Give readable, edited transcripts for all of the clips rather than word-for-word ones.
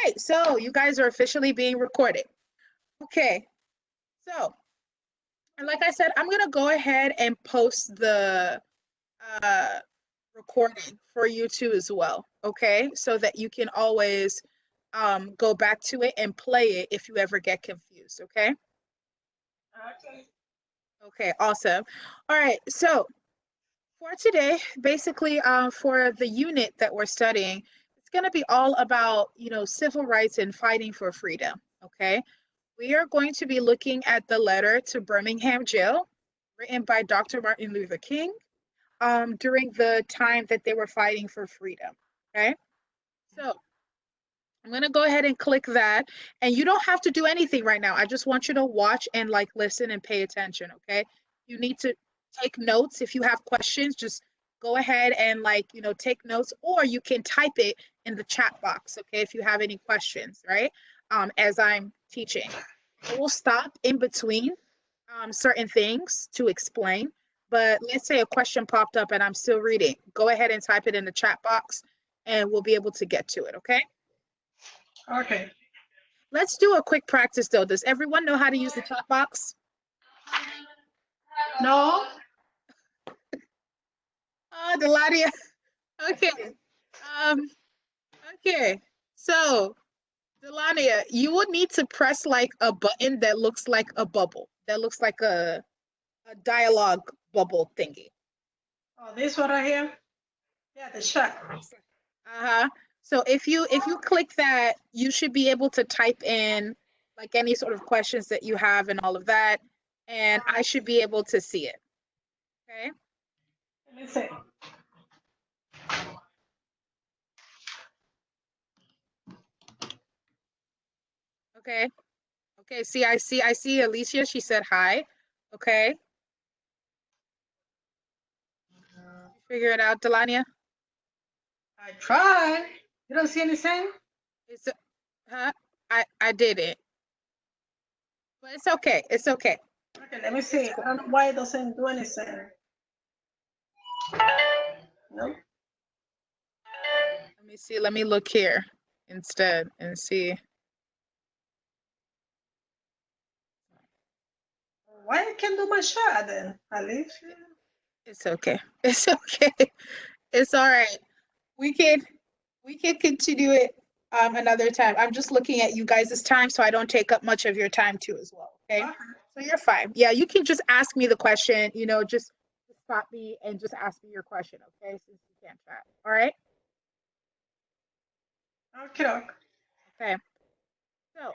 right, so you guys are officially being recorded. Okay, so, and like I said, I'm gonna go ahead and post the uh, recording for you too as well, okay? So that you can always go back to it and play it if you ever get confused, okay? Okay. Okay, awesome. All right, so for today, basically, for the unit that we're studying, it's going to be all about, civil rights and fighting for freedom. Okay. We are going to be looking at the letter to Birmingham jail written by Dr. Martin Luther King during the time that they were fighting for freedom. Okay. So I'm going to go ahead and click that. And you don't have to do anything right now. I just want you to watch and like listen and pay attention. Okay. You need to take notes. If you have questions, just go ahead and take notes, or you can type it in the chat box. Okay. If you have any questions, right? As I'm teaching, I will stop in between certain things to explain. But let's say a question popped up and I'm still reading. Go ahead and type it in the chat box and we'll be able to get to it. Okay. Okay. Let's do a quick practice though. Does everyone know how to use the chat box? No. Oh, Deladia. Okay. Um, okay. So, Delania, you would need to press like a button that looks like a bubble. That looks like a dialogue bubble thingy. Oh, this one right here? Yeah, the chat. Uh-huh. So if you click that, you should be able to type in like any sort of questions that you have and all of that, and I should be able to see it. Okay? Let me see. Okay. Okay, I see Alicia. She said hi. Okay. Figure it out, Delania. I tried. You don't see anything? It's huh? I did it. But it's okay. It's okay. Okay, let me see. I don't know why it doesn't do anything. No. Let me see. Let me look here instead and see. Why I can't do my chat then, Alicia? It's okay. It's okay. It's all right. We can we can continue it another time. I'm just looking at you guys' time so I don't take up much of your time too as well. Okay. Okay. So you're fine. Yeah, you can just ask me the question, just stop me and just ask me your question, okay? Since you can't chat. All right? Okay. Okay. So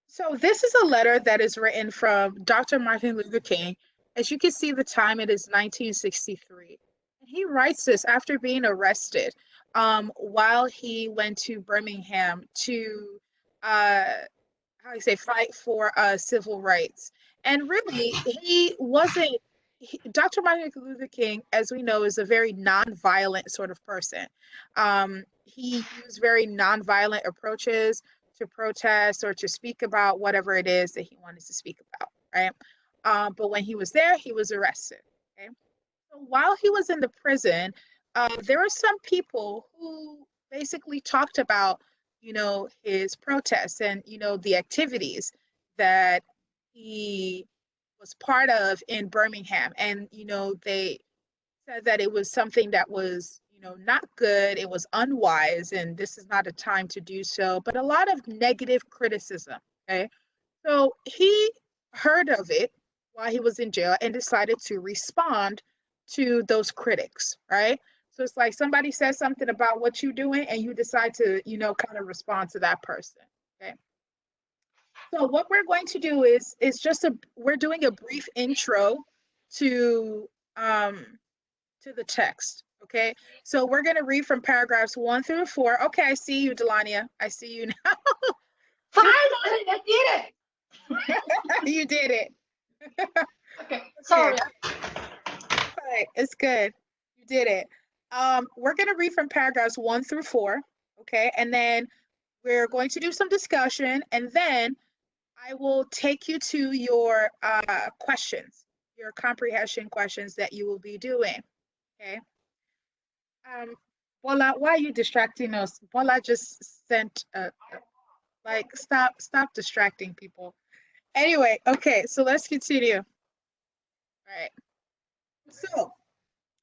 So this is a letter that is written from Dr. Martin Luther King. As you can see, the time it is 1963. And he writes this after being arrested while he went to Birmingham to, how do you say, fight for civil rights. And really, he wasn't, Dr. Martin Luther King, as we know, is a very nonviolent sort of person. He used very nonviolent approaches to protest or to speak about whatever it is that he wanted to speak about, right? But when he was there, he was arrested. Okay. So while he was in the prison, there were some people who basically talked about, his protests and, the activities that he was part of in Birmingham. And, they said that it was something that was, not good, it was unwise, and this is not a time to do so, but a lot of negative criticism. Okay. So he heard of it while he was in jail and decided to respond to those critics, right? So it's like somebody says something about what you're doing and you decide to, kind of respond to that person. Okay. So what we're going to do is just we're doing a brief intro to um to the text. Okay. So we're going to read from paragraphs 1 through 4. Okay, I see you, Delania. I see you now. Finally, I did it. You did it. Okay. Sorry. All right, it's good. You did it. We're going to read from paragraphs 1 through 4. Okay. And then we're going to do some discussion, and then I will take you to your questions, your comprehension questions that you will be doing. Okay. Um, Bola, why are you distracting us? Bola just sent like stop distracting people. Anyway, okay, so let's continue. All right. So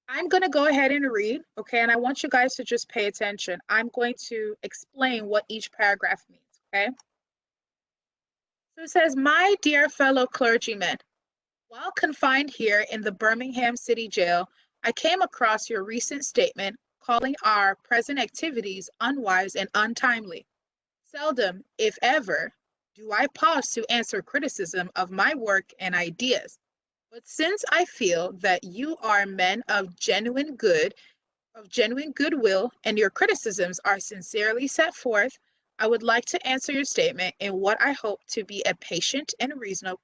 I'm going to go ahead and read, okay? And I want you guys to just pay attention. I'm going to explain what each paragraph means, okay? So it says, "My dear fellow clergymen, while confined here in the Birmingham City Jail, I came across your recent statement calling our present activities unwise and untimely. Seldom, if ever, do I pause to answer criticism of my work and ideas. But since I feel that you are men of genuine goodwill, and your criticisms are sincerely set forth, I would like to answer your statement in what I hope to be a patient and reasonable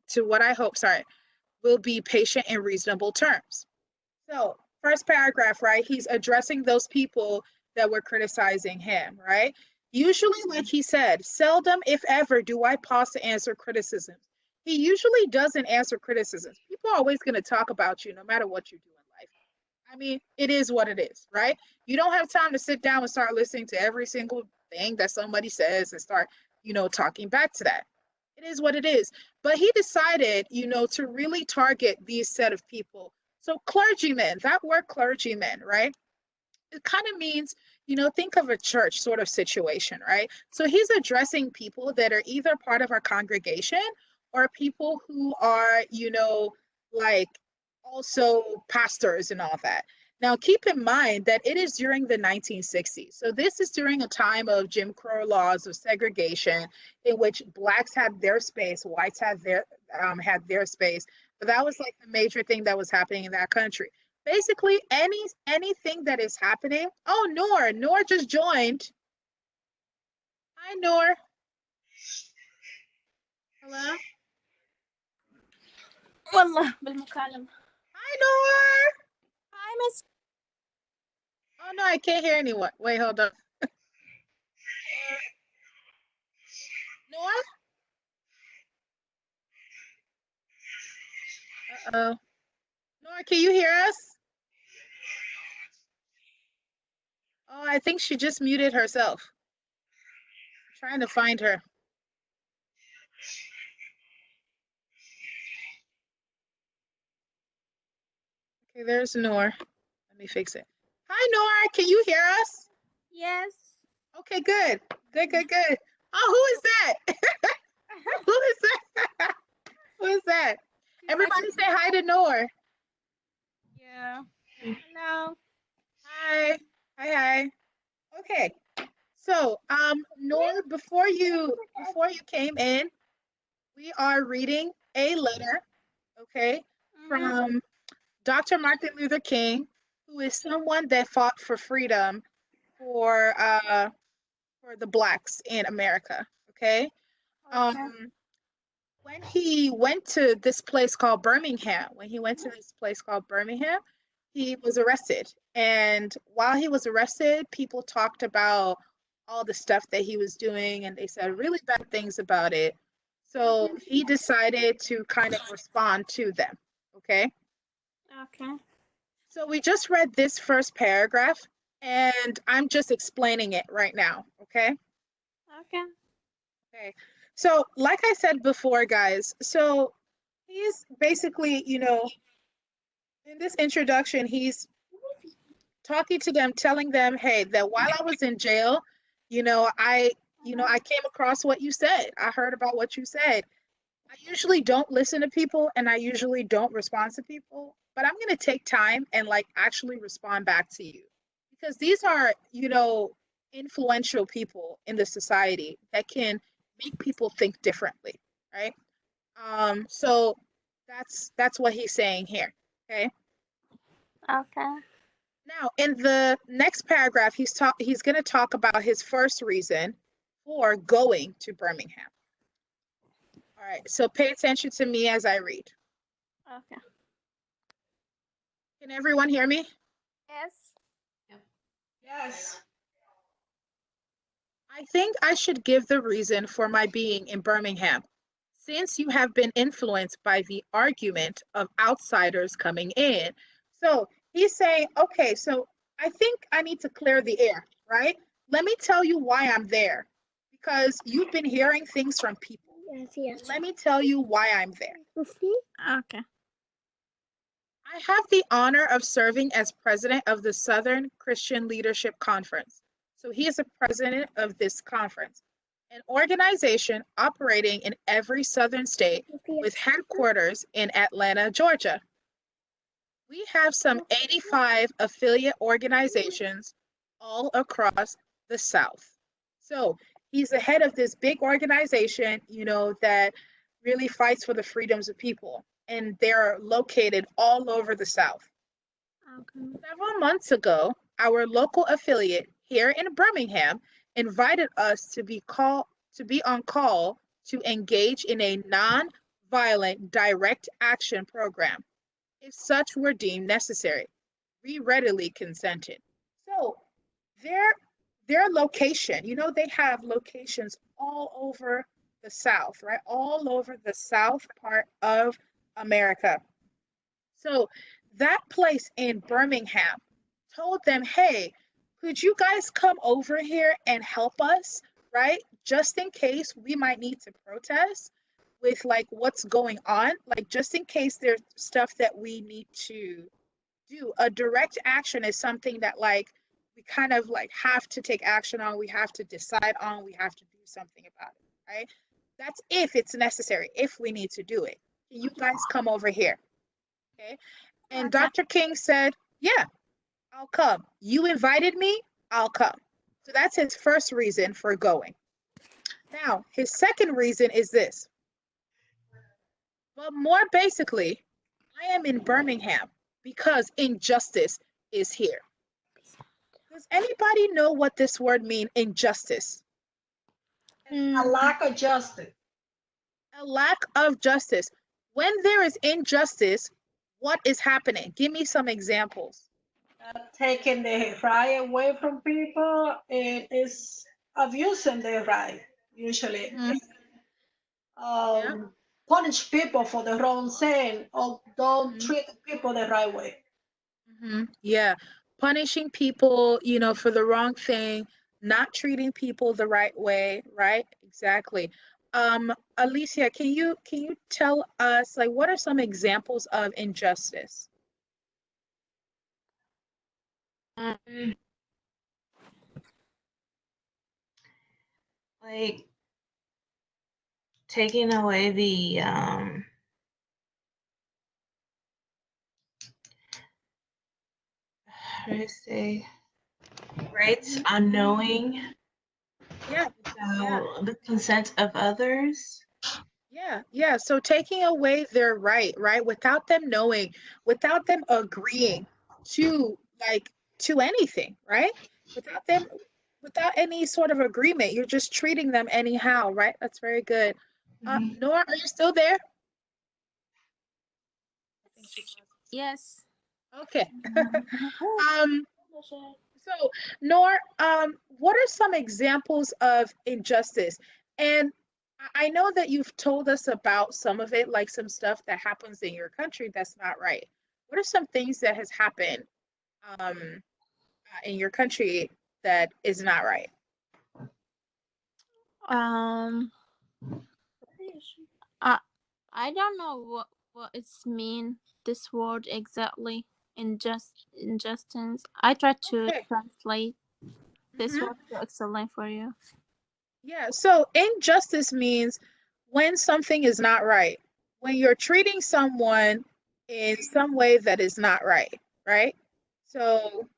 to what I hope, sorry, will be patient and reasonable terms." So, first paragraph, right? He's addressing those people that were criticizing him, right? Usually, like he said, seldom, if ever, do I pause to answer criticisms. He usually doesn't answer criticisms. People are always going to talk about you no matter what you do in life. I mean, it is what it is, right? You don't have time to sit down and start listening to every single thing that somebody says and start, talking back to that. It is what it is. But he decided, to really target these set of people. So clergymen, that word clergymen, right? It kind of means, think of a church sort of situation, right? So he's addressing people that are either part of our congregation or people who are, like also pastors and all that. Now, keep in mind that it is during the 1960s. So this is during a time of Jim Crow laws of segregation in which blacks had their space, whites had their space. But that was like the major thing that was happening in that country. Basically, anything that is happening. Oh, Noor just joined. Hi, Noor. Hello. والله بالمكالمة. Hi, Noor. Hi, Miss. Oh no, I can't hear anyone. Wait, hold on. Noor. Uh-oh. Noor, can you hear us? Oh, I think she just muted herself. I'm trying to find her. Okay, there's Noor. Let me fix it. Hi, Noor. Can you hear us? Yes. Okay, good. Good. Oh, who is that? Who is that? Who is that? Everybody say hi to Noor. Yeah. Hello. Hi. Okay. So, Noor, before you came in, we are reading a letter, okay, from Dr. Martin Luther King, who is someone that fought for freedom for the blacks in America, okay? Okay. When he went to this place called Birmingham, he was arrested. And while he was arrested, people talked about all the stuff that he was doing and they said really bad things about it. So he decided to kind of respond to them. Okay. Okay. So we just read this first paragraph and I'm just explaining it right now. Okay. Okay. Okay. So, like I said before, guys, so he's basically, in this introduction, he's talking to them, telling them, hey, that while I was in jail, I came across what you said. I heard about what you said. I usually don't listen to people and I usually don't respond to people, but I'm going to take time and like actually respond back to you because these are, influential people in the society that can make people think differently, right? So that's what he's saying here. Okay. Okay. Now, in the next paragraph, he's going to talk about his first reason for going to Birmingham. All right, so pay attention to me as I read. Okay. Can everyone hear me? Yes. Yes. I think I should give the reason for my being in Birmingham, since you have been influenced by the argument of outsiders coming in. So he's saying, okay, so I think I need to clear the air, right? Let me tell you why I'm there. Because you've been hearing things from people. Let me tell you why I'm there. Okay. I have the honor of serving as president of the Southern Christian Leadership Conference. So he is the president of this conference, an organization operating in every southern state with headquarters in Atlanta, Georgia. We have some 85 affiliate organizations all across the South. So he's the head of this big organization, that really fights for the freedoms of people. And they're located all over the South. Okay. Several months ago, our local affiliate here in Birmingham invited us to be on call to engage in a non-violent direct action program if such were deemed necessary. We readily consented. So their their location, they have locations all over the South, right? All over the South part of America. So that place in Birmingham told them, hey, could you guys come over here and help us, right? Just in case we might need to protest with like what's going on, like just in case there's stuff that we need to do. A direct action is something that like we kind of like have to take action on, we have to decide on, we have to do something about it, right? That's if it's necessary, if we need to do it. Can you guys come over here? Okay. And Okay. Dr. King said, yeah, I'll come. You invited me, I'll come. So that's his first reason for going. Now, his second reason is this. Well, more basically, I am in Birmingham because injustice is here. Does anybody know what this word means, injustice? A lack of justice. A lack of justice. When there is injustice, what is happening? Give me some examples. Taking the right away from people and is abusing the right, usually. Mhm. Yeah. Punish people for the wrong thing or don't Mhm. treat people the right way. Yeah. Punishing people, for the wrong thing, not treating people the right way, right? Exactly. Alicia, can you tell us like what are some examples of injustice? Um, like taking away the how do I say rights unknowing Yeah. Yeah. without the consent of others. Yeah, yeah. So taking away their right, without them knowing, without them agreeing to like to anything, right? Without them, without any sort of agreement, you're just treating them anyhow, right? That's very good. Mhm. Nora, are you still there? I think she Yes. paused. Okay. Um, so Nor, what are some examples of injustice? And I know that you've told us about some of it, like some stuff that happens in your country that's not right. What are some things that has happened in your country that is not right? Um. I I don't know what it's mean this word exactly. Injustice. I try to Okay. translate this Mhm. word to explain for you. Yeah. So injustice means when something is not right, when you're treating someone in some way that is not right, right? So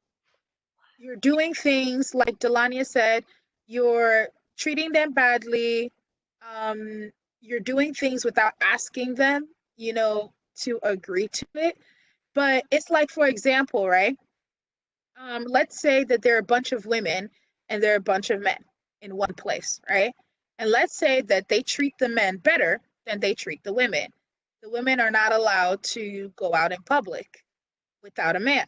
you're doing things like Delania said, you're treating them badly, um, you're doing things without asking them, to agree to it. But it's like, for example, right? Let's say that there are a bunch of women and there are a bunch of men in one place, right? And let's say that they treat the men better than they treat the women. The women are not allowed to go out in public without a man.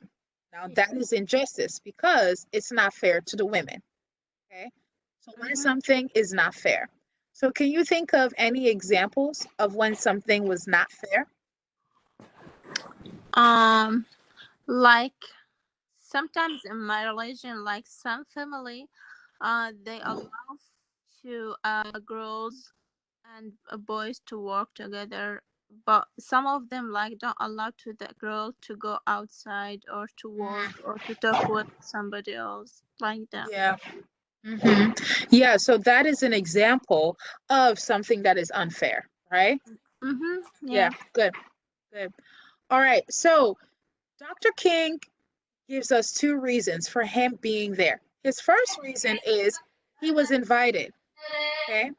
Now that is injustice because it's not fair to the women. Okay. So when Mhm. something is not fair. So can you think of any examples of when something was not fair? Um, like sometimes in my religion, like some family, they allow to girls and boys to work together, but some of them like don't allow to the girl to go outside or to work or to talk with somebody else like that. Yeah. Hmm. Yeah, so that is an example of something that is unfair, right? Yeah. Yeah, good, good. All right, so Dr. King gives us two reasons for him being there. His first reason is he was invited, okay?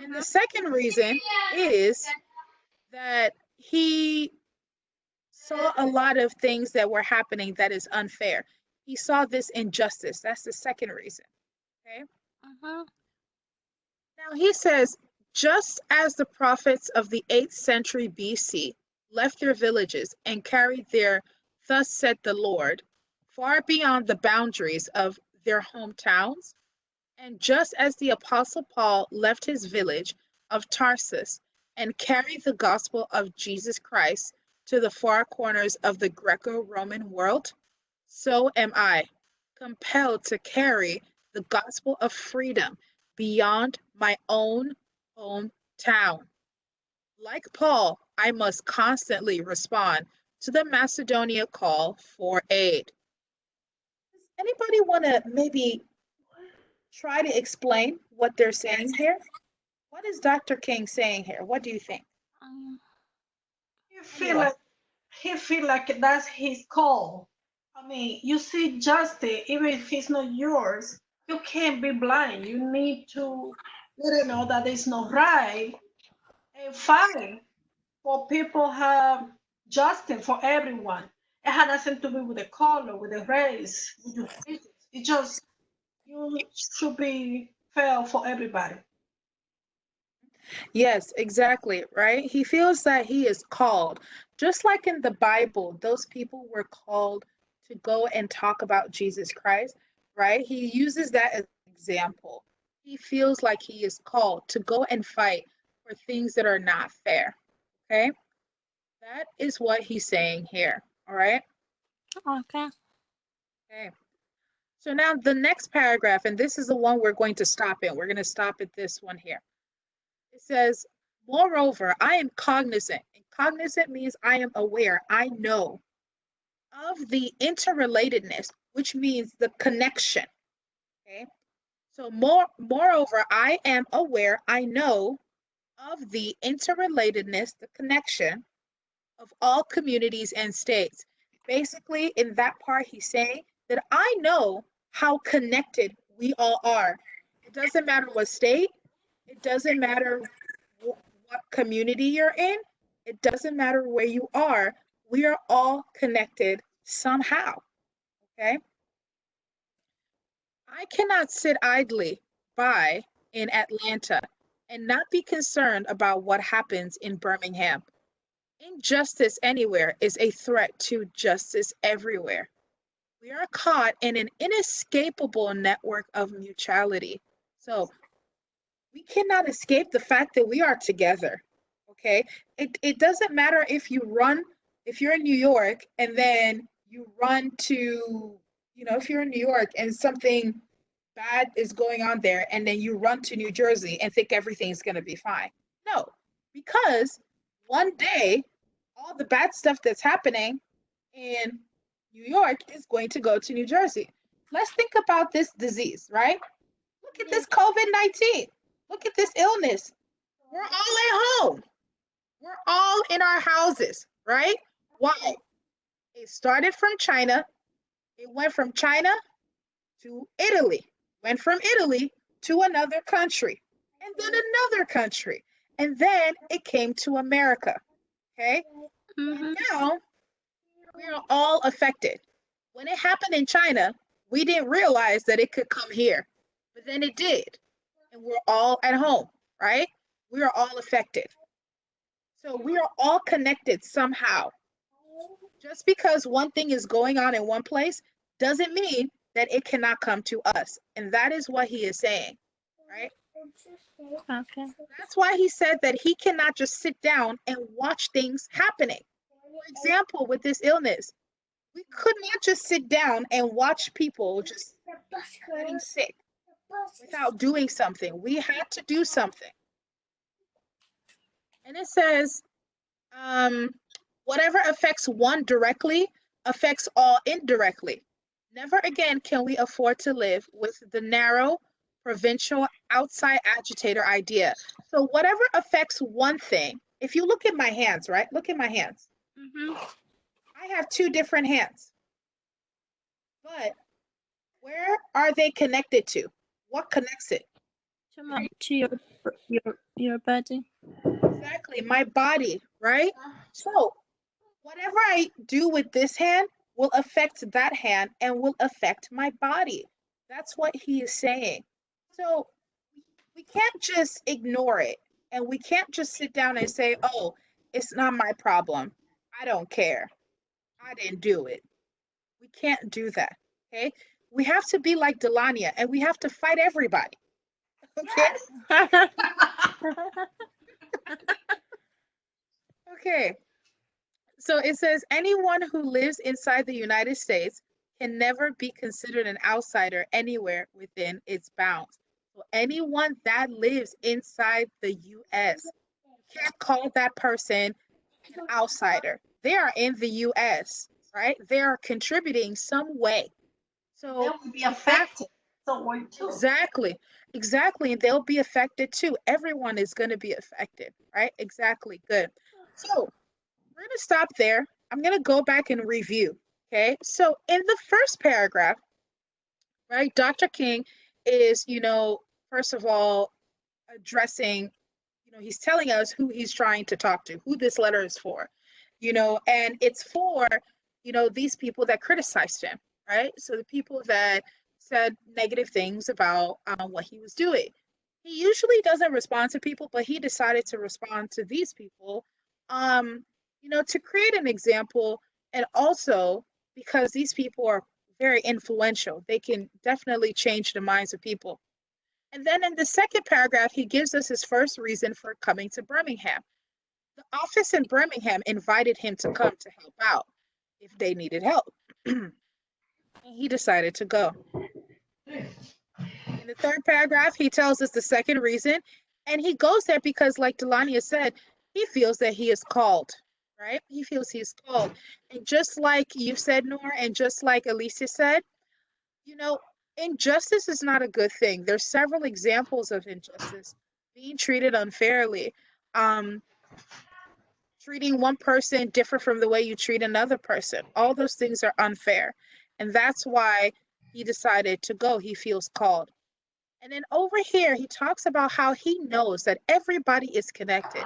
And the second reason is that he saw a lot of things that were happening that is unfair. He saw this injustice. That's the second reason, okay? Mm-hmm. Now he says, just as the prophets of the 8th century BC left their villages and carried their "Thus said the Lord" far beyond the boundaries of their hometowns, and just as the Apostle Paul left his village of Tarsus and carried the gospel of Jesus Christ to the far corners of the Greco Roman world, so am I, compelled to carry the gospel of freedom beyond my own hometown. Like Paul, I must constantly respond to the Macedonia call for aid. Does anybody want to maybe try to explain what they're saying here? What is Dr. King saying here? What do you think? Um, He feel Anyone? like he feel like that's his call. I mean, you see justice, even if it's not yours, you can't be blind. You need to let it know that it's not right and fight for people have justice for everyone. It had nothing to do with the color, with the race, with your race. It just you should be fair for everybody. Yes, exactly, right? He feels that he is called. Just like in the Bible, those people were called to go and talk about Jesus Christ, right? He uses that as an example. He feels like he is called to go and fight for things that are not fair, okay? That is what he's saying here, all right? okay. Okay. So now the next paragraph, and this is the one we're going to stop in. We're going to stop at this one here. It says, moreover, I am cognizant. And cognizant means I am aware, I know of the interrelatedness, which means the connection. Okay. So moreover, I am aware, I know of the interrelatedness, the connection of all communities and states. Basically, in that part, he's saying that I know how connected we all are. It doesn't matter what state, it doesn't matter what community you're in, it doesn't matter where you are. We are all connected somehow. Okay. I cannot sit idly by in Atlanta and not be concerned about what happens in Birmingham. Injustice anywhere is a threat to justice everywhere. We are caught in an inescapable network of mutuality. So we cannot escape the fact that we are together. Okay. It doesn't matter if you're in New York and then you run to, if you're in New York and something bad is going on there and then you run to New Jersey and think everything's going to be fine. No, because one day all the bad stuff that's happening in New York is going to go to New Jersey. Let's think about this disease, right? Look at this COVID-19. Look at this illness. We're all at home. We're all in our houses, right? Why? It started from China. It went from China to Italy, went from Italy to another country, and then another country. And then it came to America. Okay. And Mm-hmm. now we are all affected. When it happened in China, we didn't realize that it could come here, but then it did. And we're all at home, right? We are all affected. So we are all connected somehow. Just because one thing is going on in one place doesn't mean that it cannot come to us. And that is what he is saying, right? Okay. That's why he said that he cannot just sit down and watch things happening. For example, with this illness, We could not just sit down and watch people just getting sick without doing something. We had to do something. And it says, whatever affects one directly affects all indirectly. Never again can we afford to live with the narrow, provincial, outside agitator idea. So, whatever affects one thing, if you look at my hands, right? Look at my hands. I have two different hands, but where are they connected to? What connects it? To your body. Exactly, my body, right? So, whatever I do with this hand will affect that hand and will affect my body. That's what he is saying. So we can't just ignore it and we can't just sit down and say, oh, it's not my problem. I don't care. I didn't do it. We can't do that. Okay. We have to be like Delania and we have to fight everybody. Okay. Okay. So it says anyone who lives inside the United States can never be considered an outsider anywhere within its bounds. So anyone that lives inside the US, you can't call that person an outsider. They are in the US, right? They are contributing some way. They So will be affected. exactly, exactly. And they'll be affected too. Everyone is going to be affected, right? Exactly. Good. So we're going to stop there. I'm going to go back and review. Okay. So in the first paragraph, right, Dr. King is, first of all, addressing, he's telling us who he's trying to talk to, who this letter is for, and it's for, these people that criticized him, right? So the people that said negative things about what he was doing. He usually doesn't respond to people, but he decided to respond to these people, to create an example, and also because these people are very influential. They can definitely change the minds of people. And then in the second paragraph, he gives us his first reason for coming to Birmingham. The office in Birmingham invited him to come to help out if they needed help. And he decided to go. In the third paragraph, he tells us the second reason. And he goes there because, like Delania said, he feels that he is called, right? He feels he's called. And just like you said, Nora, and just like Alicia said, injustice is not a good thing. There's several examples of injustice, being treated unfairly, treating one person different from the way you treat another person. All those things are unfair. And that's why he decided to go. He feels called. And then over here, he talks about how he knows that everybody is connected.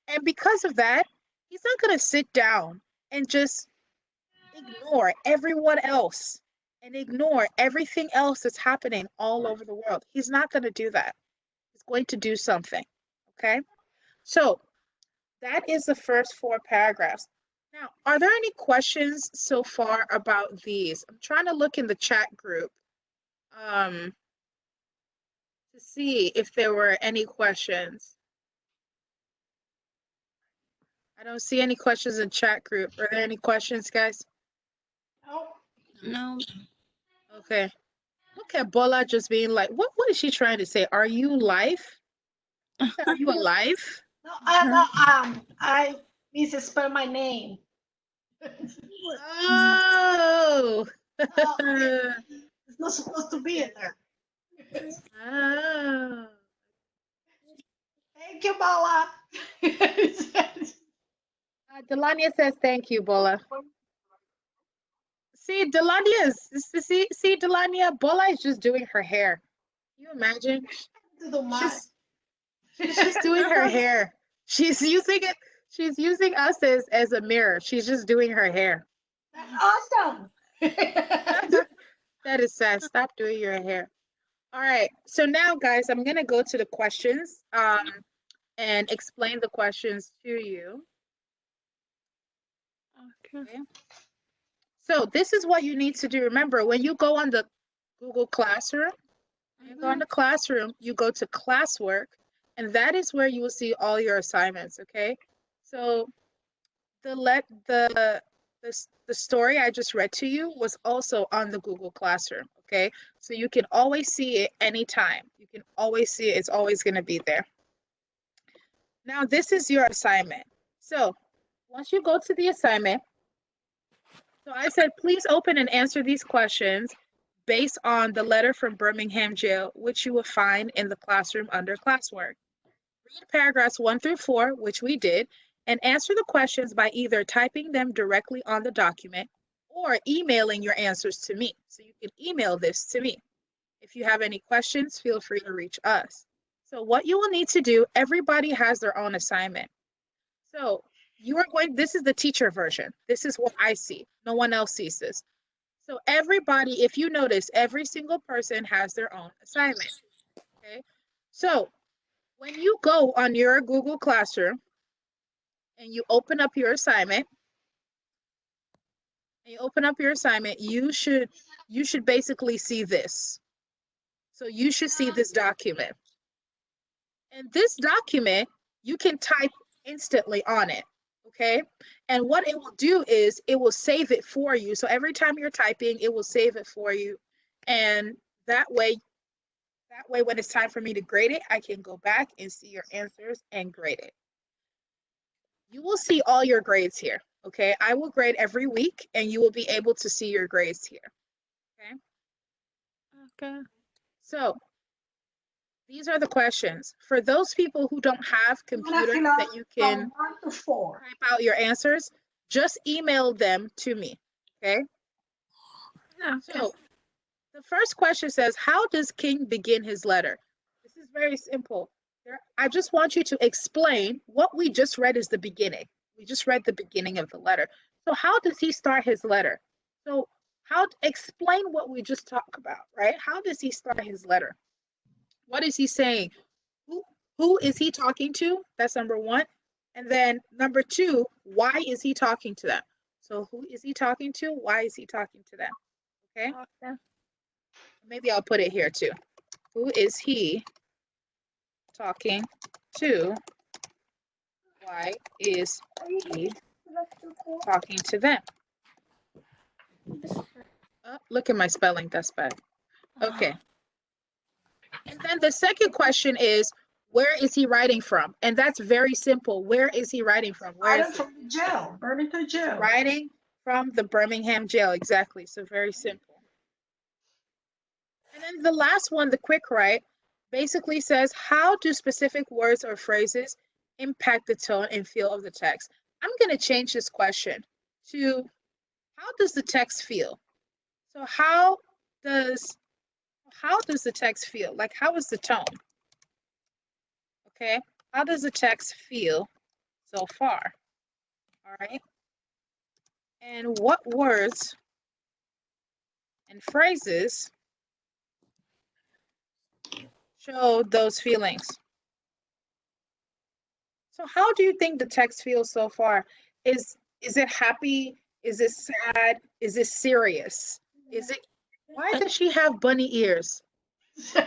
And because of that, he's not going to sit down and just ignore everyone else and ignore everything else that's happening all over the world. He's not going to do that. He's going to do something. Okay. So that is the first four paragraphs. Now, are there any questions so far about these? I'm trying to look in the chat group to see if there were any questions. I don't see any questions in chat group. Are there any questions, guys? No. Okay. Look at Bola just being like, what is she trying to say? Are you live? Are you alive? No, I misspell my name. Oh. It's not supposed to be in there. Oh. Thank you, Bala. Delania says thank you, Bola. See, see, Delania, Bola is just doing her hair. Can you imagine? She's just doing her hair. She's using it. She's using us as a mirror. She's just doing her hair. That's awesome. That is sad. Stop doing your hair. All right. So now, guys, I'm gonna go to the questions and explain the questions to you. Okay. So this is what you need to do. Remember, when you go on the Google Classroom, you go to classwork, and that is where you will see all your assignments. Okay. So the the story I just read to you was also on the Google Classroom, okay? So you can always see it anytime. You can always see it. It's always going to be there. Now, this is your assignment. So once you go to the assignment, so I said, please open and answer these questions based on the letter from Birmingham Jail, which you will find in the classroom under classwork. Read paragraphs 1 through 4, which we did, and answer the questions by either typing them directly on the document or emailing your answers to me. So you can email this to me. If you have any questions, feel free to reach us. So what you will need to do, everybody has their own assignment. So you are going, this is the teacher version. This is what I see. No one else sees this. So everybody, if you notice, every single person has their own assignment. Okay. So when you go on your Google Classroom and you open up your assignment, you should basically see this. So you should see this document. And this document, you can type instantly on it. Okay. And what it will do is it will save it for you. So every time you're typing, it will save it for you. And that way when it's time for me to grade it, I can go back and see your answers and grade it. You will see all your grades here. Okay. I will grade every week and you will be able to see your grades here. Okay. Okay. So these are the questions. For those people who don't have computers that you can type out your answers, just email them to me, okay? So the first question says, how does King begin his letter? This is very simple. I just want you to explain what we just read is the beginning. We just read the beginning of the letter. So how does he start his letter? So explain what we just talked about, right? How does he start his letter? What is he saying? Who is he talking to? That's number one. And then number two, why is he talking to them? So who is he talking to? Why is he talking to them? Okay. Maybe I'll put it here too. Who is he talking to? Why is he talking to them? Oh, look at my spelling. That's bad. Okay. And then the second question is, where is he writing from? And that's very simple. Where is he writing from? Where is from the jail, Birmingham jail. Writing from the Birmingham jail, exactly. So very simple. And then the last one, the quick write, basically says, how do specific words or phrases impact the tone and feel of the text? I'm going to change this question to, how does the text feel? So how does the text feel? Like, how is the tone? Okay, how does the text feel so far? All right. And what words and phrases show those feelings? So how do you think the text feels so far? Is it happy? Is it sad? Is it serious? Is it, why does she have bunny ears? She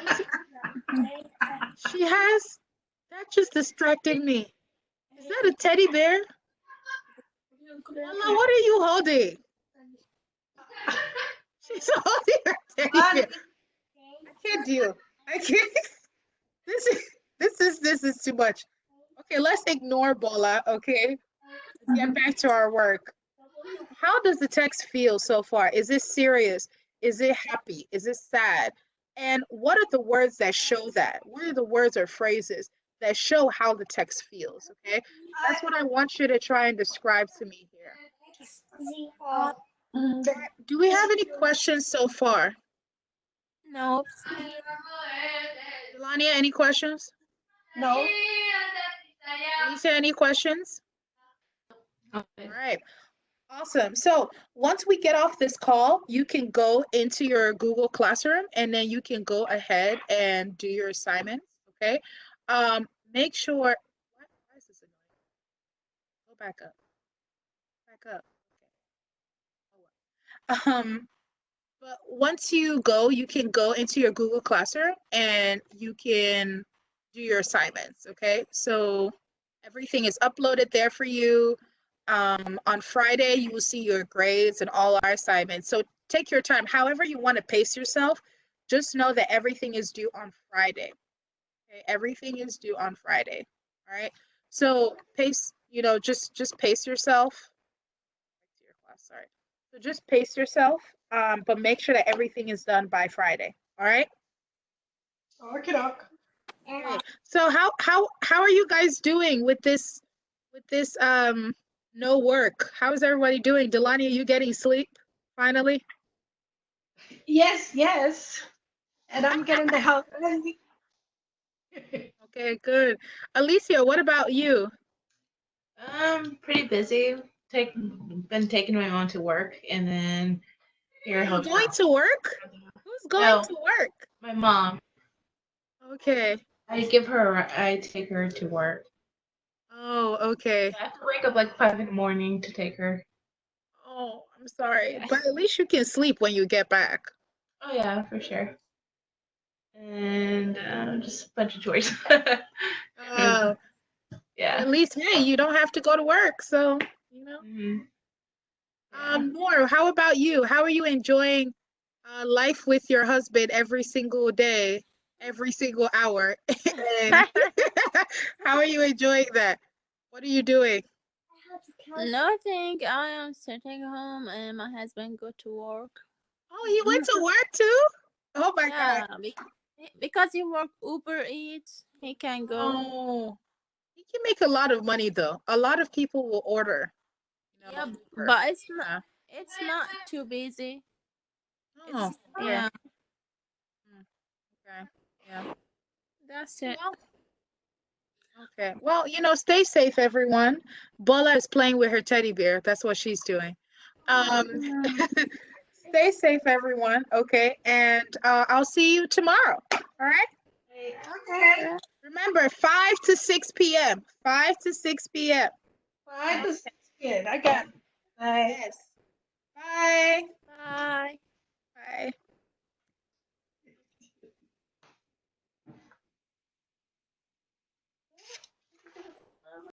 has, that just distracted me. Is that a teddy bear? Mama, what are you holding? She's holding her teddy bear. I can't deal. I can't. This is too much. Okay, let's ignore Bola, okay? Let's get back to our work. How does the text feel so far? Is it serious? Is it happy? Is it sad? And what are the words that show that? What are the words or phrases that show how the text feels, okay? That's what I want you to try and describe to me here. Do we have any questions so far? No. Delania, any questions? No. Lisa, any questions? All right. Awesome. So once we get off this call, you can go into your Google Classroom and then you can go ahead and do your assignments. Okay. Make sure. Why is this annoying? Go back up. Back up. Okay. But once you go, you can go into your Google Classroom and you can do your assignments. Okay. So everything is uploaded there for you. On Friday, you will see your grades and all our assignments. So take your time. However you want to pace yourself, just know that everything is due on Friday. Okay, everything is due on Friday. All right. So pace, just pace yourself. Back to your class, sorry. So just pace yourself, but make sure that everything is done by Friday. All right. Okay, doc. Okay. So how are you guys doing with this no work? How is everybody doing? Delani, are you getting sleep finally? Yes, yes. And I'm getting the help. Okay, good. Alicia, what about you? Pretty busy. Been taking my mom to work, and then here Are at you going hotel. to work? Who's going No, to work? my mom. Okay. I take her to work. Oh, okay. I have to wake up like 5 in the morning to take her. Oh, I'm sorry. Yeah. But at least you can sleep when you get back. Oh yeah, for sure. And just a bunch of chores. Uh, but Yeah. at least, hey, you don't have to go to work. So, you know. hmm Yeah. More, how about you? How are you enjoying life with your husband every single day, every single hour? And how are you enjoying that? What are you doing? Nothing. I am sitting home and my husband go to work. Oh, he went to work too? Oh my God. Yeah, because he work Uber Eats, he can go. Oh, he can make a lot of money though. A lot of people will order, Yeah, Uber. but Yeah. it's not too busy. Oh, It's okay. yeah, Mm, okay. Yeah. that's it. Well, okay. Well, stay safe, everyone. Bola is playing with her teddy bear. That's what she's doing. Um, Mm. Stay safe, everyone. Okay. And I'll see you tomorrow. All right. Okay. Yeah. Remember, 5 to 6 p.m. 5 to 6 p.m. 5 to 6 kid. I got it. Bye. Yes. Bye. Bye.